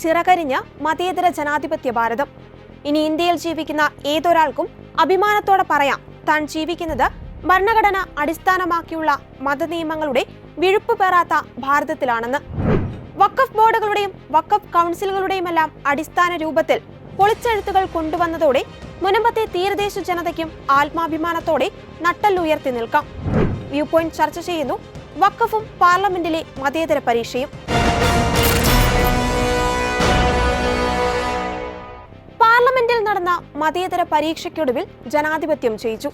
ചിറകരിഞ്ഞ മതേതര ജനാധിപത്യ ഭാരതം. ഇനി ഇന്ത്യയിൽ ജീവിക്കുന്ന ഏതൊരാൾക്കും അഭിമാനത്തോടെ പറയാം, താൻ ജീവിക്കുന്നത് ഭരണഘടന അടിസ്ഥാനമാക്കിയുള്ള മതനിയമങ്ങളുടെ വിഴുപ്പ് പേറാത്ത ഭാരതത്തിലാണെന്ന്. വഖഫ് ബോർഡുകളുടെയും വഖഫ് കൗൺസിലുകളുടെയുമെല്ലാം അടിസ്ഥാന രൂപത്തിൽ പൊളിച്ചെഴുത്തുകൾ കൊണ്ടുവന്നതോടെ മുൻപത്തെ തീരദേശ ജനതയ്ക്കും ആത്മാഭിമാനത്തോടെ നട്ടെല്ലുയർത്തി നിൽക്കാം. വ്യൂ പോയിന്റ് ചർച്ച ചെയ്യുന്നു വഖഫും പാർലമെന്റിലെ മതേതര പരീക്ഷയും. പാർലമെന്റിൽ നടന്ന മതേതര പരീക്ഷയ്ക്കൊടുവിൽ ജനാധിപത്യം ജയിച്ചു.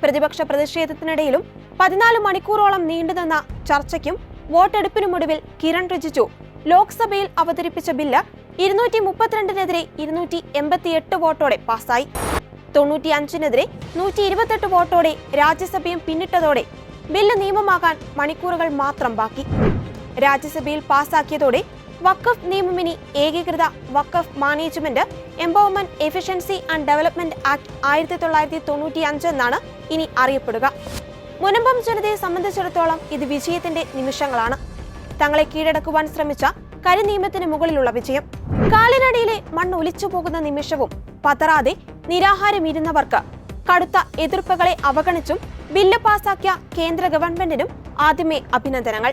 പ്രതിപക്ഷ പ്രതിഷേധത്തിനിടയിലും 14 മണിക്കൂറോളം നീണ്ടുനിന്ന ചർച്ചയ്ക്കും വോട്ടെടുപ്പിനുമൊടുവിൽ കിരൺ റിജിജു ലോക്സഭയിൽ അവതരിപ്പിച്ച ബില്ല് 232-നെതിരെ 288 വോട്ടോടെ പാസായി. 95-നെതിരെ 128 വോട്ടോടെ രാജ്യസഭയും പിന്നിട്ടതോടെ ബില്ല് നിയമമാകാൻ മണിക്കൂറുകൾ മാത്രം ബാക്കി. രാജ്യസഭയിൽ പാസാക്കിയതോടെ വഖഫ് നിയമം ഇനി ഏകീകൃത Waqf management empowerment efficiency and development act 1995 എന്നാണ് ഇനി അറിയപ്പെടുക. മുനമ്പം ജനതയെ സംബന്ധിച്ചിടത്തോളം ഇത് വിജയത്തിന്റെ നിമിഷങ്ങളാണ്. തങ്ങളെ കീഴടക്കുവാൻ ശ്രമിച്ച കരിനിയമത്തിന് മുകളിലുള്ള വിജയം. കാലിനടിയിലെ മണ്ണ് ഒലിച്ചു പോകുന്ന നിമിഷവും പതറാതെ നിരാഹാരം ഇരുന്നവർക്ക് കടുത്ത എതിർപ്പുകളെ അവഗണിച്ചും ബില്ല് പാസാക്കിയ കേന്ദ്ര ഗവൺമെന്റിനും ആദ്യമേ അഭിനന്ദനങ്ങൾ.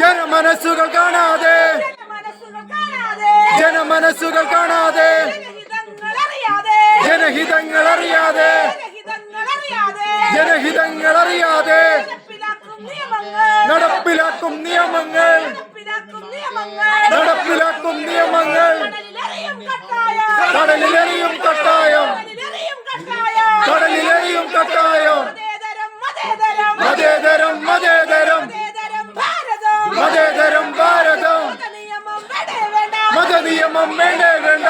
ജനമനസ്സുകൾ കാണാതെ ജനഹിതങ്ങൾ അറിയാതെ നടപ്പിലാക്കും നിയമങ്ങൾ കടലിലെറിയും കട്ടായം മതേതരം ഭാരതം മതനിയമം വേണ്ടേ വേണ്ട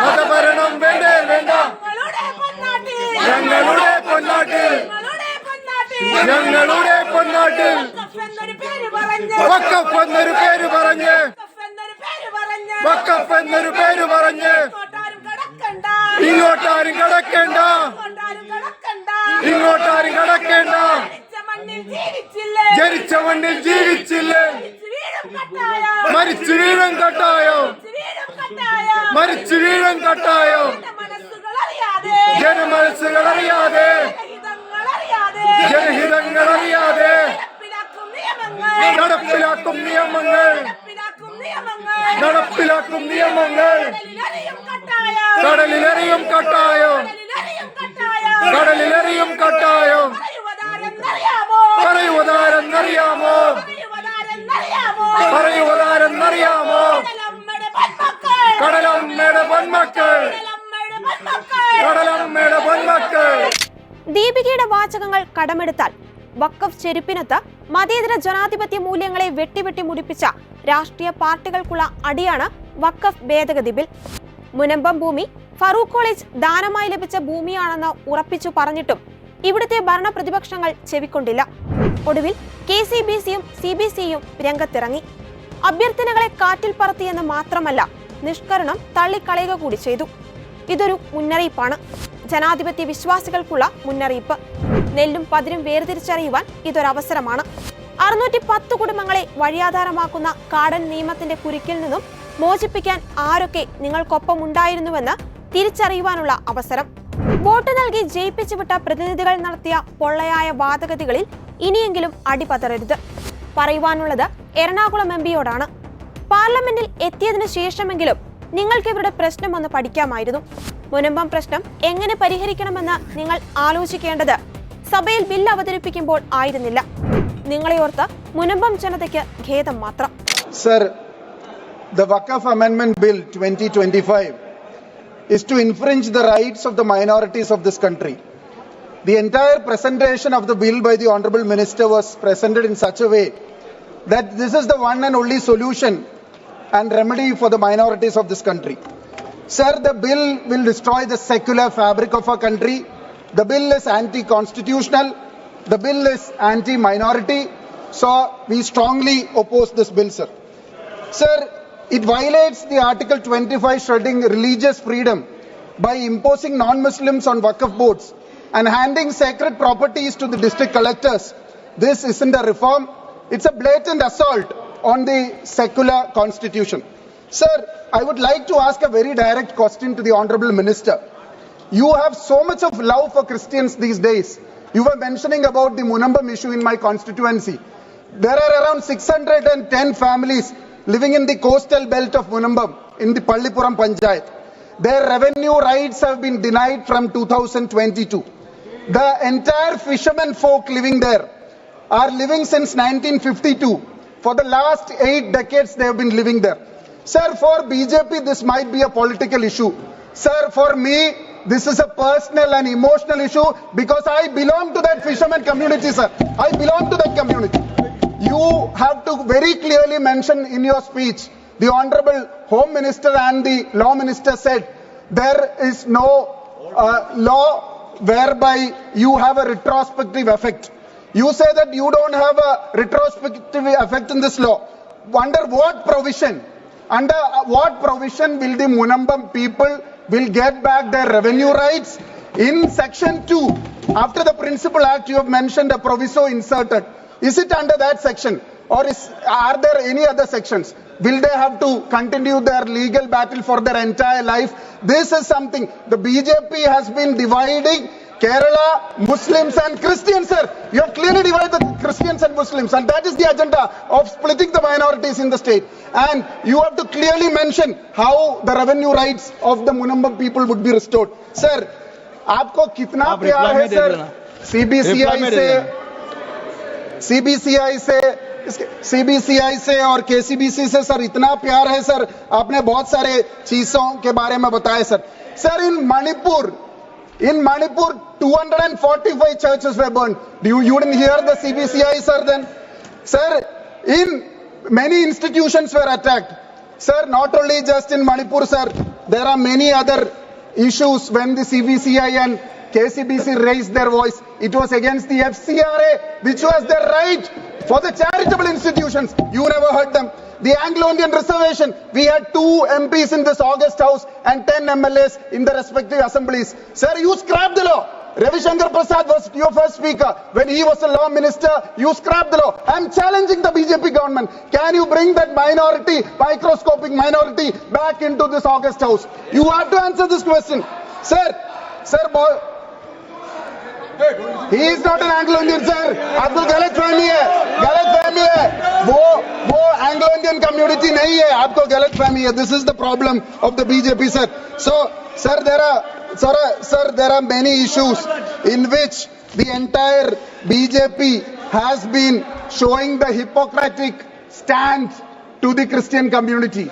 മതഭരണം വേണ്ടേ വേണ്ട ഞങ്ങളുടെ പൊന്നാട്ടിൽ വഖഫ് എന്നൊരു പേര് പറഞ്ഞ് ഇങ്ങോട്ടാരും കടക്കണ്ട ജനിച്ച മണ്ണിൽ ജീവിച്ചില്ലേ മരിച്ചു വീഴും കട്ടായോ ജനമനസ്സുകൾ അറിയാതെ ജനഹിതങ്ങൾ അറിയാതെ നടപ്പിലാക്കും നിയമങ്ങൾ കടലിലെറിയും കട്ടായം പറയുവതാരെന്നറിയാമോ കടലമ്മയുടെ പൊന്മക്കൾ. ദീപികയുടെ വാചകങ്ങൾ കടമെടുത്താൽ വഖഫ് ചെരുപ്പിനത്ത് മതേതര ജനാധിപത്യ മൂല്യങ്ങളെ വെട്ടി മുടിപ്പിച്ച രാഷ്ട്രീയ പാർട്ടികൾക്കുള്ള അടിയാണ് വഖഫ് ഭേദഗതി ബിൽ. മുനമ്പം ഭൂമി ഫറൂഖ് കോളേജ് ദാനമായി ലഭിച്ച ഭൂമിയാണെന്ന് ഉറപ്പിച്ചു പറഞ്ഞിട്ടും ഇവിടുത്തെ ഭരണ പ്രതിപക്ഷങ്ങൾ ചെവിക്കൊണ്ടില്ല. ഒടുവിൽ KCBCയും CBCയും രംഗത്തിറങ്ങി. അഭ്യർത്ഥനകളെ കാറ്റിൽ പറത്തിയെന്ന് മാത്രമല്ല, നിഷ്കരണം തള്ളിക്കളയുക കൂടി ചെയ്തു. ഇതൊരു മുന്നറിയിപ്പാണ്, ജനാധിപത്യ വിശ്വാസികൾക്കുള്ള മുന്നറിയിപ്പ്. നെല്ലും പതിരും വേർതിരിച്ചറിയുവാൻ ഇതൊരവസരമാണ്. 610 കുടുംബങ്ങളെ വഴിയാധാരമാക്കുന്ന കാടൻ നിയമത്തിന്റെ കുരുക്കിൽ നിന്നും മോചിപ്പിക്കാൻ ആരൊക്കെ നിങ്ങൾക്കൊപ്പം ഉണ്ടായിരുന്നുവെന്ന് തിരിച്ചറിയുവാനുള്ള അവസരം. വോട്ട് നൽകി ജയിപ്പിച്ചുവിട്ട പ്രതിനിധികൾ നടത്തിയ പൊള്ളയായ വാദഗതികളിൽ ഇനിയെങ്കിലും അടിപതറരുത്. പറയുവാനുള്ളത് എറണാകുളം MPയോടാണ്. പാർലമെന്റിൽ എത്തിയതിനു ശേഷമെങ്കിലും നിങ്ങൾക്ക് ഇവരുടെ പ്രശ്നം ഒന്ന് പഠിക്കാമായിരുന്നു. മുനമ്പം പ്രശ്നം എങ്ങനെ പരിഹരിക്കണമെന്ന് നിങ്ങൾ ആലോചിക്കേണ്ടത് സഭയിൽ ബില്ല് അവതരിപ്പിക്കുമ്പോൾ ആയിരുന്നില്ല. നിങ്ങളെ ഓർത്ത് മുനമ്പം ജനതയ്ക്ക് ഖേദം മാത്രം. Sir, the Waqf Amendment Bill 2025 is to infringe the rights of the minorities of this country. The entire presentation of the bill by the Honorable Minister was presented in such a way that this is the one and only solution and remedy for the minorities of this country. Sir, the bill will destroy the secular fabric of our country. The bill is anti-constitutional. The bill is anti-minority. So we strongly oppose this bill, sir. Sir, it violates the Article 25 shredding religious freedom by imposing non-Muslims on Waqf boards and handing sacred properties to the district collectors. This isn't a reform. It's a blatant assault on the secular constitution. Sir, I would like to ask a very direct question to the Honorable Minister. You have so much of love for Christians these days. You were mentioning about the Munambam issue in my constituency. There are around 610 families living in the coastal belt of Munambam in the Pallipuram Panchayat. Their revenue rights have been denied from 2022. The entire fishermen folk living there are living since 1952. For the last 8 decades they have been living there. Sir, for BJP this might be a political issue. Sir, for me this is a personal and emotional issue because I belong to that fisherman community, sir. I belong to that community. You have to very clearly mention in your speech, the Honorable Home Minister and the Law Minister said there is no law whereby you have a retrospective effect. You say that you don't have a retrospective effect in this law. Under what provision? Under what provision will the Munambam people will get back their revenue rights? In section 2, after the Principal Act, you have mentioned a proviso inserted. Is it under that section or are there any other sections? Will they have to continue their legal battle for their entire life? This is something the BJP has been dividing Kerala, Muslims and Christians, sir. You have clearly divided the Christians and Muslims and that is the agenda of splitting the minorities in the state. And you have to clearly mention how the revenue rights of the Munambam people would be restored. Sir, आपको कितना प्यार है sir CBCI से और KCBC से sir इतना प्यार है सर आपने बहुत सारे चीजों के बारे में बताया sir sir in Manipur 245 churches were burned. You didn't hear the CBCI sir then? Sir, in many institutions were attacked. Sir, not only just in Manipur sir, there are many other issues when the CBCI and KCBC raised their voice. It was against the FCRA, which was their right for the charitable institutions. You never heard them. The Anglo-Indian reservation, we had 2 MPs in this August House and 10 MLAs in the respective assemblies. Sir, you scrapped the law. Ravi Shankar Prasad was your first speaker. When he was the law minister, you scrapped the law. I am challenging the BJP government. Can you bring that minority, microscopic minority, back into this August House? You have to answer this question. Sir, he is not an Anglo-Indian, sir. आपको गलत फहमी है. वो Anglo-Indian community नहीं है. आपको गलत फहमी है. This is the problem of the BJP, sir. So, sir, there are many issues in which the entire BJP has been showing the Hippocratic stand to the Christian community.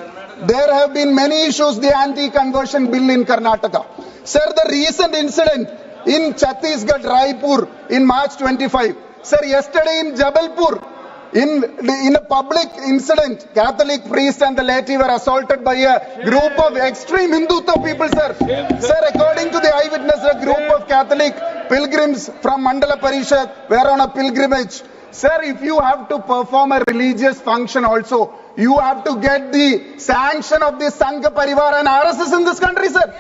There have been many issues. The anti-conversion bill in Karnataka. Sir, the recent incident in Chhattisgarh, Raipur, in March 25. Sir, yesterday in Jabalpur, in a public incident, Catholic priest and the laity were assaulted by a group of extreme Hindutva people, sir. Sir, according to the eyewitness, a group of Catholic pilgrims from Mandala Parishad were on a pilgrimage. Sir, if you have to perform a religious function also, you have to get the sanction of the Sangha Parivar and RSS in this country, sir.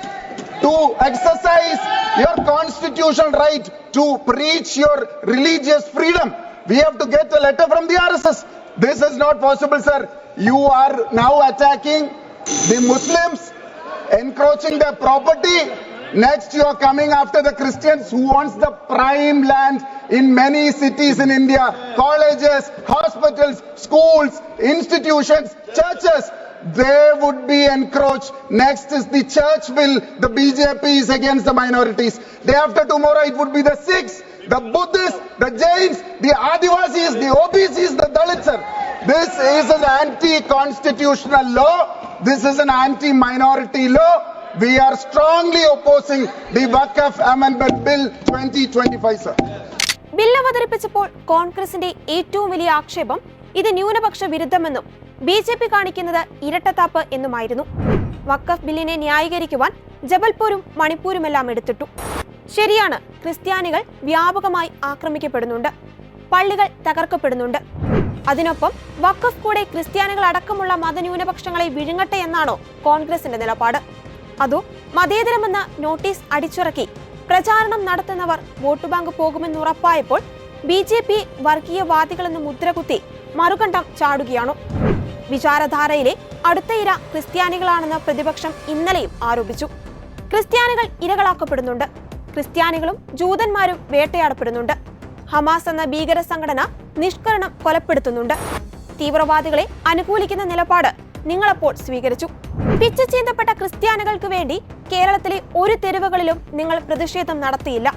To exercise your constitutional right to preach your religious freedom, we have to get a letter from the RSS. This is not possible, sir. You are now attacking the Muslims, encroaching their property. Next, you are coming after the Christians who wants the prime land in many cities in India, colleges, hospitals, schools, institutions, churches. They would be encroached. Next is the church bill. The BJP is against the minorities. Day after tomorrow, it would be the Sikhs, the Buddhists, the Jains, the Adivasis, the OBCs, the Dalits, sir. This is an anti-constitutional law. This is an anti-minority law. We are strongly opposing the Waqf Amendment Bill 2025, sir. Bill അവതരിപ്പിച്ചപ്പോൾ കോൺഗ്രസിന്റെ ഏറ്റവും വലിയ ആക്ഷേപം ഇത് ന്യൂനപക്ഷ വിരുദ്ധമെന്നും BJP കാണിക്കുന്നത് ഇരട്ടത്താപ്പ് എന്നുമായിരുന്നു. വഖഫ് ബില്ലിനെ ന്യായീകരിക്കുവാൻ ജബൽപൂരും മണിപ്പൂരുമെല്ലാം എടുത്തിട്ടു. ശരിയാണ്, ക്രിസ്ത്യാനികൾ വ്യാപകമായി ആക്രമിക്കപ്പെടുന്നുണ്ട്, പള്ളികൾ തകർക്കപ്പെടുന്നുണ്ട്. അതിനൊപ്പം വഖഫ് കൂടെ ക്രിസ്ത്യാനികൾ അടക്കമുള്ള മതന്യൂനപക്ഷങ്ങളെ വിഴുങ്ങട്ടെ എന്നാണോ കോൺഗ്രസിന്റെ നിലപാട്? അതോ മതേതരമെന്ന നോട്ടീസ് അടിച്ചിറക്കി പ്രചാരണം നടത്തുന്നവർ വോട്ട് ബാങ്ക് പോകുമെന്നുറപ്പായപ്പോൾ BJP വർഗീയവാദികളെന്ന് മുദ്രകുത്തി മറുകണ്ഠം ചാടുകയാണോ? വിചാരധാരയിലെ അടുത്ത ഇര ക്രിസ്ത്യാനികളാണെന്ന് പ്രതിപക്ഷം ഇന്നലെയും ആരോപിച്ചു. ക്രിസ്ത്യാനികൾ ഇരകളാക്കപ്പെടുന്നുണ്ട്, ക്രിസ്ത്യാനികളും ജൂതന്മാരും വേട്ടയാടപ്പെടുന്നുണ്ട്, ഹമാസ് എന്ന ഭീകര സംഘടന നിഷ്കരണം കൊലപ്പെടുത്തുന്നുണ്ട്. തീവ്രവാദികളെ അനുകൂലിക്കുന്ന നിലപാട് നിങ്ങളപ്പോൾ സ്വീകരിച്ചു. പിച്ച് ചീന്തപ്പെട്ട ക്രിസ്ത്യാനികൾക്ക് വേണ്ടി കേരളത്തിലെ ഒരു തെരുവുകളിലും നിങ്ങൾ പ്രതിഷേധം നടത്തിയില്ല.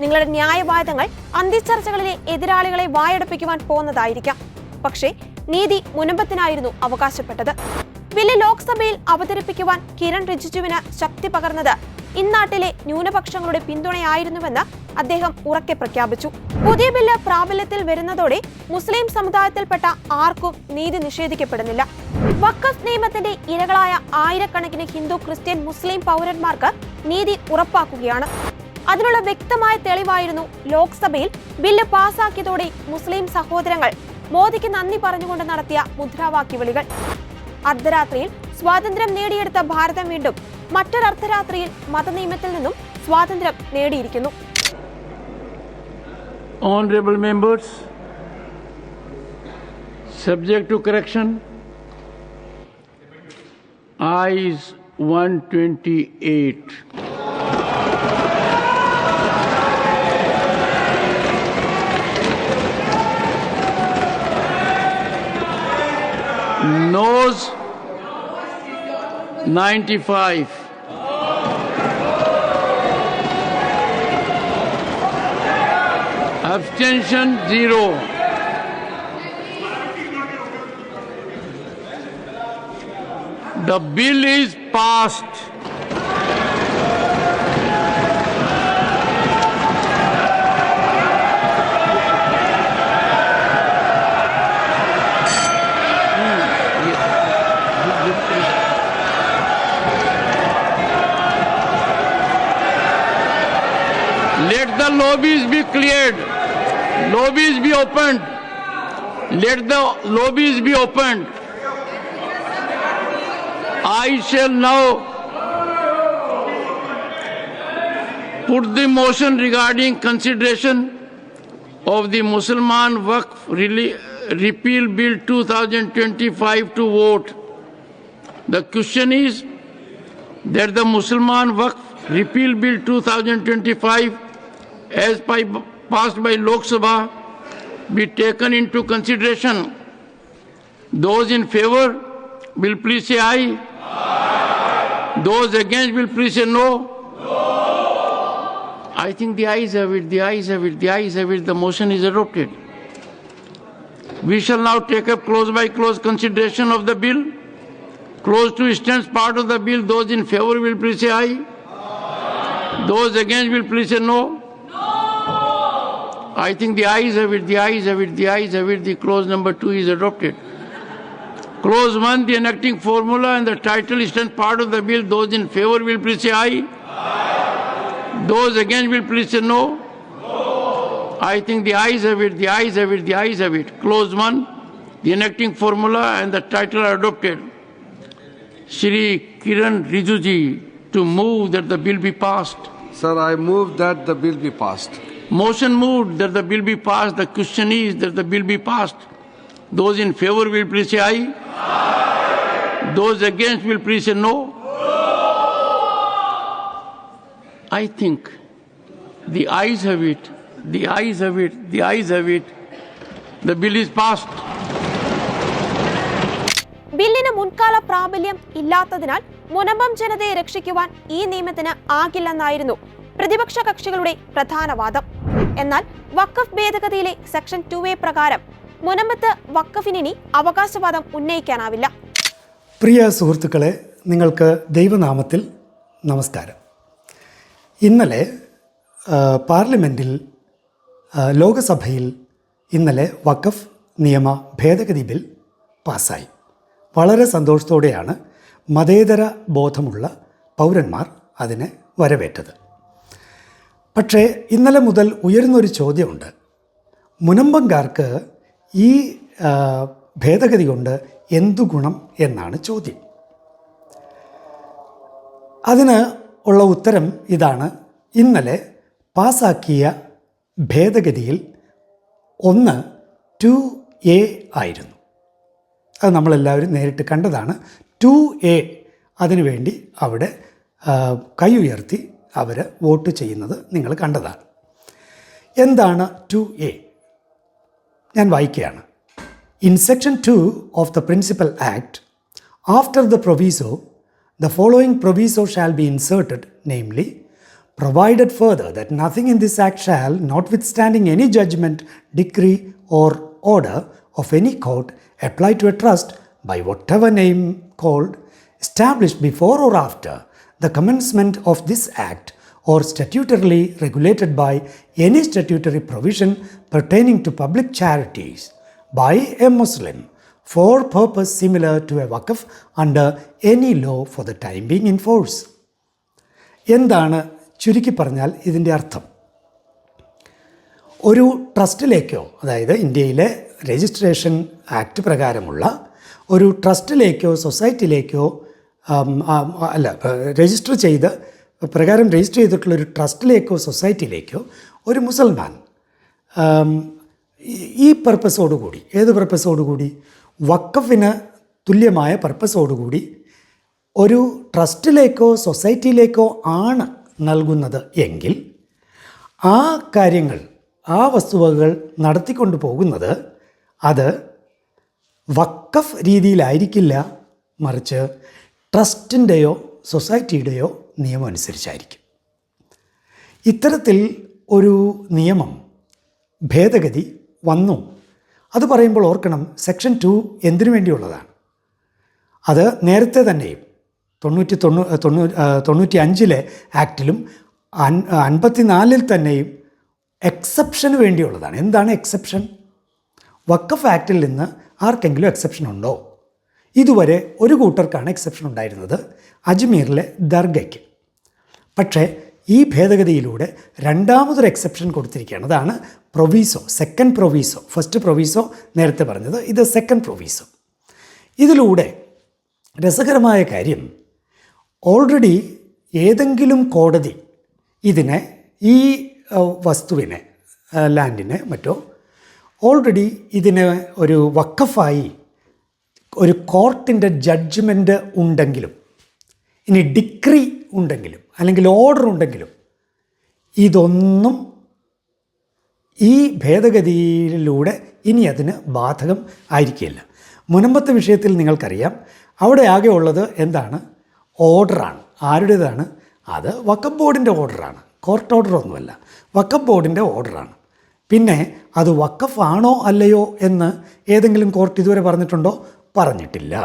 നിങ്ങളുടെ ന്യായവാദങ്ങൾ അന്ത്യചർച്ചകളിലെ എതിരാളികളെ വായടപ്പിക്കുവാൻ പോകുന്നതായിരിക്കാം. പക്ഷേ നീതി മുനമ്പത്തിനായിരുന്നു അവകാശപ്പെട്ടത്. ബില്ല് ലോക്സഭയിൽ അവതരിപ്പിക്കുവാൻ കിരൺ റിജിജുവിന് ശക്തി പകർന്നത് ഇന്നാട്ടിലെ ന്യൂനപക്ഷങ്ങളുടെ പിന്തുണയായിരുന്നുവെന്ന് അദ്ദേഹം ഉറക്കെ പ്രഖ്യാപിച്ചു. പുതിയ ബില്ല് പ്രാബല്യത്തിൽ വരുന്നതോടെ മുസ്ലിം സമുദായത്തിൽപ്പെട്ട ആർക്കും നീതി നിഷേധിക്കപ്പെടുന്നില്ല. വഖഫ് നിയമത്തിന്റെ ഇരകളായ ആയിരക്കണക്കിന് ഹിന്ദു, ക്രിസ്ത്യൻ, മുസ്ലിം പൗരന്മാർക്ക് നീതി ഉറപ്പാക്കുകയാണ്. അതിനുള്ള വ്യക്തമായ തെളിവായിരുന്നു ലോക്സഭയിൽ ബില്ല് പാസാക്കിയതോടെ മുസ്ലിം സഹോദരങ്ങൾ മോദിക്ക് നന്ദി പറഞ്ഞുകൊണ്ട് നടത്തിയ മുദ്രാവാക്യ വിളികൾ. അർദ്ധരാത്രിയിൽ സ്വാതന്ത്ര്യം നേടിയെടുത്ത ഭാരതം വീണ്ടും മറ്റൊരു അർദ്ധരാത്രിയിൽ മതനിയമത്തിൽ നിന്നും സ്വാതന്ത്ര്യം നേടിയിരിക്കുന്നു. Honorable members, subject to correction, ayes 128. Noes 95. Abstention 0. The bill is passed. Let the lobbies be cleared. Lobbies be opened. Let the lobbies be opened. I shall now put the motion regarding consideration of the Musliman Waqf Repeal Bill 2025 to vote. The question is that the Musliman Waqf Repeal Bill 2025 as passed by Lok Sabha be taken into consideration. Those in favor will please say aye. Those against will please say no. I think the ayes have it, the ayes have it, the ayes have it. The motion is adopted. We shall now take up close by close consideration of the bill. Close to extends part of the bill. Those in favor will please say aye. Those against will please say no. I think the ayes have it, the ayes have it, the ayes have it. The clause number 2 is adopted. Clause 1, the enacting formula and the title extend part of the bill. Those in favor will please say aye. Those against will please say no. I think the ayes have it, the ayes have it, the ayes have it. Clause 1, the enacting formula and the title are adopted. Shri Kiran Rijuji to move that the bill be passed. Sir, I move that the bill be passed. Motion moved that the bill be passed. The question is that the bill be passed. Those in favor will please say aye. Those against will please say no. I think the ayes have it, the ayes have it, the ayes have it. The bill is passed. ബില്ലിന് മുൻകാല പ്രാബല്യം ഇല്ലാത്തതിനാൽ മുനമ്പം ജനതയെ രക്ഷിക്കുവാൻ ഈ നിയമത്തിന് ആകില്ലെന്നായിരുന്നു പ്രതിപക്ഷ കക്ഷികളുടെ പ്രധാന വാദം. എന്നാൽ വഖഫ് ഭേദഗതിയിലെ സെക്ഷൻ 2A പ്രകാരം മുനമ്പത്ത് വഖഫിനി അവകാശവാദം ഉന്നയിക്കാനാവില്ല. പ്രിയ സുഹൃത്തുക്കളെ, നിങ്ങൾക്ക് ദൈവനാമത്തിൽ നമസ്കാരം. ഇന്നലെ പാർലമെൻറ്റിൽ ലോകസഭയിൽ ഇന്നലെ വഖഫ് നിയമ ഭേദഗതി ബിൽ പാസ്സായി. വളരെ സന്തോഷത്തോടെയാണ് മതേതര ബോധമുള്ള പൗരന്മാർ അതിനെ വരവേറ്റത്. പക്ഷേ ഇന്നലെ മുതൽ ഉയരുന്നൊരു ചോദ്യമുണ്ട്. മുനമ്പംകാർക്ക് ഈ ഭേദഗതി കൊണ്ട് എന്തു ഗുണം എന്നാണ് ചോദ്യം. അതിന് ഉള്ള ഉത്തരം ഇതാണ്. ഇന്നലെ പാസാക്കിയ ഭേദഗതിയിൽ 2A ആയിരുന്നു. അത് നമ്മളെല്ലാവരും നേരിട്ട് കണ്ടതാണ്. 2A അതിനുവേണ്ടി അവിടെ കൈ ഉയർത്തി അവർ വോട്ട് ചെയ്യുന്നത് നിങ്ങൾ കണ്ടതാണ്. എന്താണ് 2A? ഞാൻ വായിക്കുകയാണ്. In Section 2 of the Principal Act, after the proviso, the following proviso shall be inserted, namely, provided further that nothing in this act shall, notwithstanding any judgment, decree, or order of any court, apply to a trust by whatever name called, established before or after the commencement of this act, or statutorily regulated by any statutory provision pertaining to public charities by a Muslim for purpose similar to a waqf under any law for the time being in force. എന്താണ് ചുരുക്കി പറഞ്ഞാൽ ഇതിൻ്റെ അർത്ഥം? ഒരു ട്രസ്റ്റിലേക്കോ, അതായത് ഇന്ത്യയിലെ registration act പ്രകാരമുള്ള ഒരു ട്രസ്റ്റിലേക്കോ സൊസൈറ്റിയിലേക്കോ രജിസ്റ്റർ ചെയ്തിട്ടുള്ളൊരു ട്രസ്റ്റിലേക്കോ സൊസൈറ്റിയിലേക്കോ ഒരു മുസൽമാൻ ഈ പർപ്പസോടുകൂടി, ഏത് പർപ്പസോടുകൂടി? വഖഫിന് തുല്യമായ പർപ്പസോടുകൂടി ഒരു ട്രസ്റ്റിലേക്കോ സൊസൈറ്റിയിലേക്കോ ആണ് നൽകുന്നത് എങ്കിൽ ആ കാര്യങ്ങൾ, ആ വസ്തുവകകൾ നടത്തിക്കൊണ്ടു പോകുന്നത് അത് വഖഫ് രീതിയിലായിരിക്കില്ല, മറിച്ച് ട്രസ്റ്റിൻ്റെയോ സൊസൈറ്റിയുടെയോ നിയമം അനുസരിച്ചായിരിക്കും. ഇത്തരത്തിൽ ഒരു നിയമം ഭേദഗതി വന്നു. അത് പറയുമ്പോൾ ഓർക്കണം, സെക്ഷൻ 2 എന്തിനു വേണ്ടിയുള്ളതാണ്? അത് നേരത്തെ തന്നെയും 95 ആക്ടിലും 54 തന്നെയും എക്സെപ്ഷന് വേണ്ടിയുള്ളതാണ്. എന്താണ് എക്സെപ്ഷൻ? വഖഫ് ആക്ടിൽ നിന്ന് ആർക്കെങ്കിലും എക്സെപ്ഷൻ ഉണ്ടോ? ഇതുവരെ ഒരു കൂട്ടർക്കാണ് എക്സെപ്ഷൻ ഉണ്ടായിരുന്നത്, അജ്മീറിലെ ദർഗയ്ക്ക്. പക്ഷേ ഈ ഭേദഗതിയിലൂടെ രണ്ടാമതൊരു എക്സെപ്ഷൻ കൊടുത്തിരിക്കുകയാണ്. അതാണ് proviso, second proviso. First proviso നേരത്തെ പറഞ്ഞത്, ഇത് സെക്കൻഡ് പ്രൊവിസോ. ഇതിലൂടെ രസകരമായ കാര്യം, ഓൾറെഡി ഏതെങ്കിലും കോടതി ഇതിനെ, ഈ വസ്തുവിനെ, ലാൻഡിനെ മറ്റോ ഓൾറെഡി ഇതിനെ ഒരു വഖഫായി ഒരു കോർട്ടിൻ്റെ ജഡ്ജ്മെൻറ്റ് ഉണ്ടെങ്കിലും, ഇനി ഡിക്രി ഉണ്ടെങ്കിലും അല്ലെങ്കിൽ ഓർഡർ ഉണ്ടെങ്കിലും, ഇതൊന്നും ഈ ഭേദഗതിയിലൂടെ ഇനി അതിന് ബാധകം ആയിരിക്കില്ല. മുനമ്പത്തെ വിഷയത്തിൽ നിങ്ങൾക്കറിയാം, അവിടെ ആകെ ഉള്ളത് എന്താണ്? ഓർഡറാണ്. ആരുടേതാണ്? അത് വഖഫ് ബോർഡിൻ്റെ ഓർഡറാണ്, കോർട്ട് ഓർഡറൊന്നുമല്ല, വഖഫ് ബോർഡിൻ്റെ ഓർഡറാണ്. പിന്നെ അത് വഖഫ് ആണോ അല്ലയോ എന്ന് ഏതെങ്കിലും കോർട്ട് ഇതുവരെ പറഞ്ഞിട്ടുണ്ടോ? പറഞ്ഞിട്ടില്ല.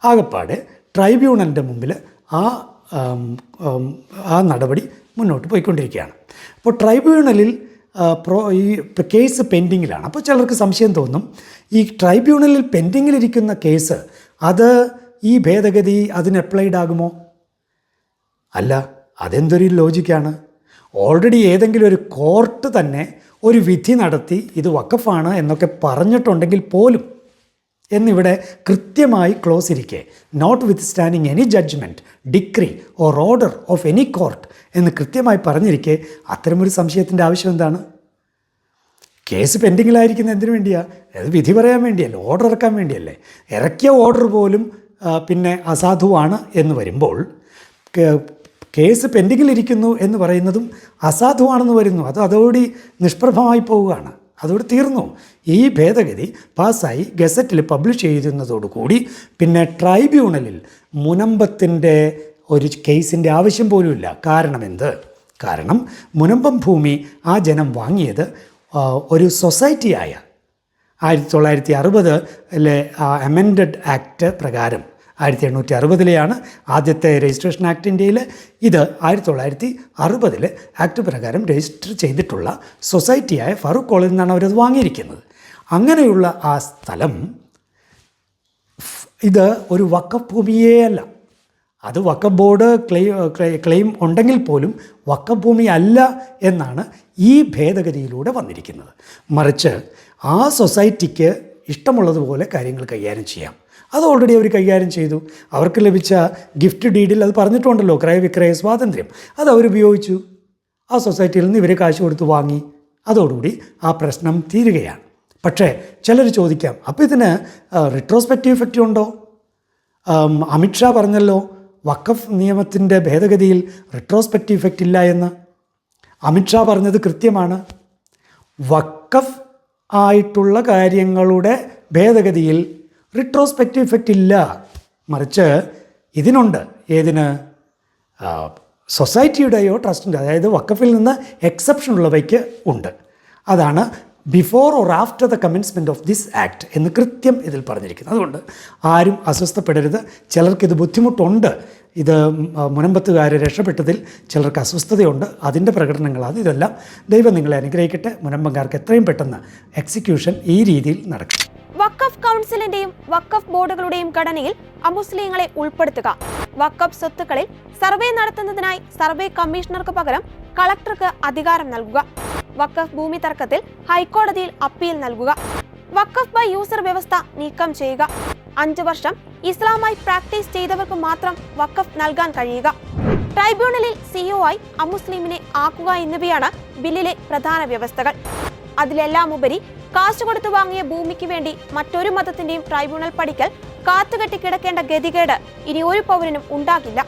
ആകപ്പാടെ ട്രൈബ്യൂണലിൻ്റെ മുമ്പിൽ ആ നടപടി മുന്നോട്ട് പോയിക്കൊണ്ടിരിക്കുകയാണ്. അപ്പോൾ ട്രൈബ്യൂണലിൽ ഈ കേസ് പെൻഡിങ്ങിലാണ്. അപ്പോൾ ചിലർക്ക് സംശയം തോന്നും, ഈ ട്രൈബ്യൂണലിൽ പെൻഡിങ്ങിലിരിക്കുന്ന കേസ് അത് ഈ ഭേദഗതി അതിന് അപ്ലൈഡ് ആകുമോ? അല്ല, അതെന്തൊരു ലോജിക്കാണ്. ഓൾറെഡി ഏതെങ്കിലും ഒരു കോർട്ട് തന്നെ ഒരു വിധി നടത്തി ഇത് വഖഫാണ് എന്നൊക്കെ പറഞ്ഞിട്ടുണ്ടെങ്കിൽ പോലും, എന്നിവിടെ കൃത്യമായി ക്ലോസ് ഇരിക്കെ, notwithstanding any judgment, decree or order of any court എന്ന് കൃത്യമായി പറഞ്ഞിരിക്കെ അത്തരമൊരു സംശയത്തിൻ്റെ ആവശ്യം എന്താണ്? കേസ് പെൻഡിങ്ങിലായിരിക്കുന്നത് എന്തിനു വേണ്ടിയാണ്? അത് വിധി പറയാൻ വേണ്ടിയല്ലേ, ഓർഡർ ഇറക്കാൻ വേണ്ടിയല്ലേ. ഇറക്കിയ ഓർഡർ പോലും പിന്നെ അസാധുവാണ് എന്ന് വരുമ്പോൾ, കേസ് പെൻഡിങ്ങിലിരിക്കുന്നു എന്ന് പറയുന്നതും അസാധുവാണെന്ന് വരുന്നു. അതോടുകൂടി നിഷ്പ്രഭമായി പോവുകയാണ്, അതോട് തീർന്നു. ഈ ഭേദഗതി പാസ്സായി ഗസറ്റിൽ പബ്ലിഷ് ചെയ്യുന്നതോടുകൂടി പിന്നെ ട്രൈബ്യൂണലിൽ മുനമ്പത്തിൻ്റെ ഒരു കേസിൻ്റെ ആവശ്യം പോലുമില്ല. കാരണം എന്ത്? കാരണം മുനമ്പം ഭൂമി ആ ജനം വാങ്ങിയത് ഒരു സൊസൈറ്റിയായ 1960 അമെൻഡഡ് ആക്ട് പ്രകാരം, 1860-ലെയാണ് ആദ്യത്തെ രജിസ്ട്രേഷൻ ആക്ട് ഇന്ത്യയിൽ. ഇത് 1960 ആക്ട് പ്രകാരം രജിസ്റ്റർ ചെയ്തിട്ടുള്ള സൊസൈറ്റിയായ ഫറൂഖ് കോളേജിൽ നിന്നാണ് അവരത് വാങ്ങിയിരിക്കുന്നത്. അങ്ങനെയുള്ള ആ സ്ഥലം ഇത് ഒരു വഖഫ് ഭൂമിയേ അല്ല. അത് വഖഫ് ബോർഡ് ക്ലെയിം ഉണ്ടെങ്കിൽ പോലും വഖഫ് ഭൂമി അല്ല എന്നാണ് ഈ ഭേദഗതിയിലൂടെ വന്നിരിക്കുന്നത്. മറിച്ച് ആ സൊസൈറ്റിക്ക് ഇഷ്ടമുള്ളതുപോലെ കാര്യങ്ങൾ കൈകാര്യം ചെയ്യാം. അത് ഓൾറെഡി അവർ കൈകാര്യം ചെയ്തു. അവർക്ക് ലഭിച്ച ഗിഫ്റ്റ് ഡീഡിൽ അത് പറഞ്ഞിട്ടുണ്ടല്ലോ, ക്രയവിക്രയ സ്വാതന്ത്ര്യം. അത് അവരുപയോഗിച്ചു. ആ സൊസൈറ്റിയിൽ നിന്ന് ഇവർ കാശ് കൊടുത്ത് വാങ്ങി. അതോടുകൂടി ആ പ്രശ്നം തീരുകയാണ്. പക്ഷേ ചിലർ ചോദിക്കാം, അപ്പോൾ ഇതിന് റിട്രോസ്പെക്റ്റീവ് ഇഫക്റ്റ് ഉണ്ടോ? അമിത്ഷാ പറഞ്ഞല്ലോ വഖഫ് നിയമത്തിൻ്റെ ഭേദഗതിയിൽ റിട്രോസ്പെക്റ്റീവ് ഇഫക്റ്റ് ഇല്ല എന്ന്. അമിത്ഷാ പറഞ്ഞത് കൃത്യമാണ്. വഖഫ് ആയിട്ടുള്ള കാര്യങ്ങളുടെ ഭേദഗതിയിൽ റിട്രോസ്പെക്റ്റീവ് ഇഫക്റ്റ് ഇല്ല. മറിച്ച് ഇതിനുണ്ട്. ഏതിന്? സൊസൈറ്റിയുടെയോ ട്രസ്റ്റിൻ്റെ, അതായത് വഖഫിൽ നിന്ന് എക്സെപ്ഷൻ ഉള്ളവയ്ക്ക് ഉണ്ട്. അതാണ് before or after the commencement of this act എന്ന് കൃത്യം ഇതിൽ പറഞ്ഞിരിക്കുന്നത്. അതുകൊണ്ട് ആരും അസ്വസ്ഥപ്പെടരുത്. ചിലർക്കിത് ബുദ്ധിമുട്ടുണ്ട്. ഇത് മുനമ്പത്തുകാരെ രക്ഷപ്പെട്ടതിൽ ചിലർക്ക് അസ്വസ്ഥതയുണ്ട്. അതിൻ്റെ പ്രകടനങ്ങളാണ് ഇതെല്ലാം. ദൈവം നിങ്ങളെ അനുഗ്രഹിക്കട്ടെ. മുനമ്പംകാർക്ക് എത്രയും പെട്ടെന്ന് എക്സിക്യൂഷൻ ഈ രീതിയിൽ നടക്കും. വഖഫ് കൗൺസിലിന്റെയും വഖഫ് ബോർഡുകളുടെയും ഘടനയിൽ അമുസ്ലിങ്ങളെ ഉൾപ്പെടുത്തുക. വഖഫ് സ്വത്തുക്കളിൽ സർവേ നടത്തുന്നതിനായി സർവേ കമ്മീഷണർക്ക് പകരം കളക്ടർക്ക് അധികാരം നൽകുക. വഖഫ് ഭൂമി തർക്കത്തിൽ ഹൈക്കോടതിയിൽ അപ്പീൽ നൽകുക. വഖഫ് ബൈ യൂസർ വ്യവസ്ഥ നീക്കം ചെയ്യുക. 5 വർഷം ഇസ്ലാമായി പ്രാക്ടീസ് ചെയ്തവർക്ക് മാത്രം വഖഫ് നൽകാൻ കഴിയുക. ട്രൈബ്യൂണലിൽ സിഇഒ ആയി അമുസ്ലിമിനെ ആക്കുക എന്നിവയാണ് ബില്ലിലെ പ്രധാന വ്യവസ്ഥകൾ. അതിലെല്ലാം ഉപരി കാശ് കൊടുത്തു വാങ്ങിയ ഭൂമിക്ക് വേണ്ടി മറ്റൊരു മതത്തിന്റെയും ട്രൈബ്യൂണൽ പഠിക്കൽ കാത്തുകെട്ടി കിടക്കേണ്ട ഗതികേട് ഇനി ഒരു പൗരനും ഉണ്ടാകില്ല.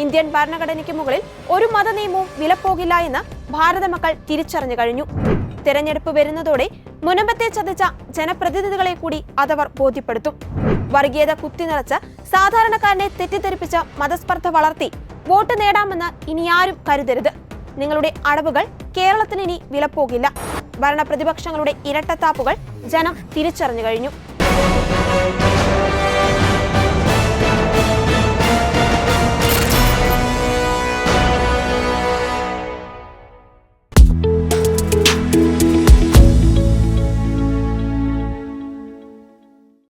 ഇന്ത്യൻ ഭരണഘടനയ്ക്ക് മുകളിൽ ഒരു മത നിയമവും വിലപ്പോകില്ല എന്ന് ഭാരത മക്കൾ തിരിച്ചറിഞ്ഞു കഴിഞ്ഞു. തെരഞ്ഞെടുപ്പ് വരുന്നതോടെ മുനമ്പത്തെ ചതിച്ച ജനപ്രതിനിധികളെ കൂടി അതവർ ബോധ്യപ്പെടുത്തും. വർഗീയത കുത്തിനിറച്ച് സാധാരണക്കാരനെ തെറ്റിദ്ധരിപ്പിച്ച് മതസ്പർദ്ധ വളർത്തി വോട്ട് നേടാമെന്ന് ഇനി ആരും കരുതരുത്. നിങ്ങളുടെ അടവുകൾ കേരളത്തിന് ഇനി വിലപ്പോകില്ല. ഭരണപ്രതിപക്ഷങ്ങളുടെ ഇരട്ടത്താപ്പുകൾ ജനം തിരിച്ചറിഞ്ഞു കഴിഞ്ഞു.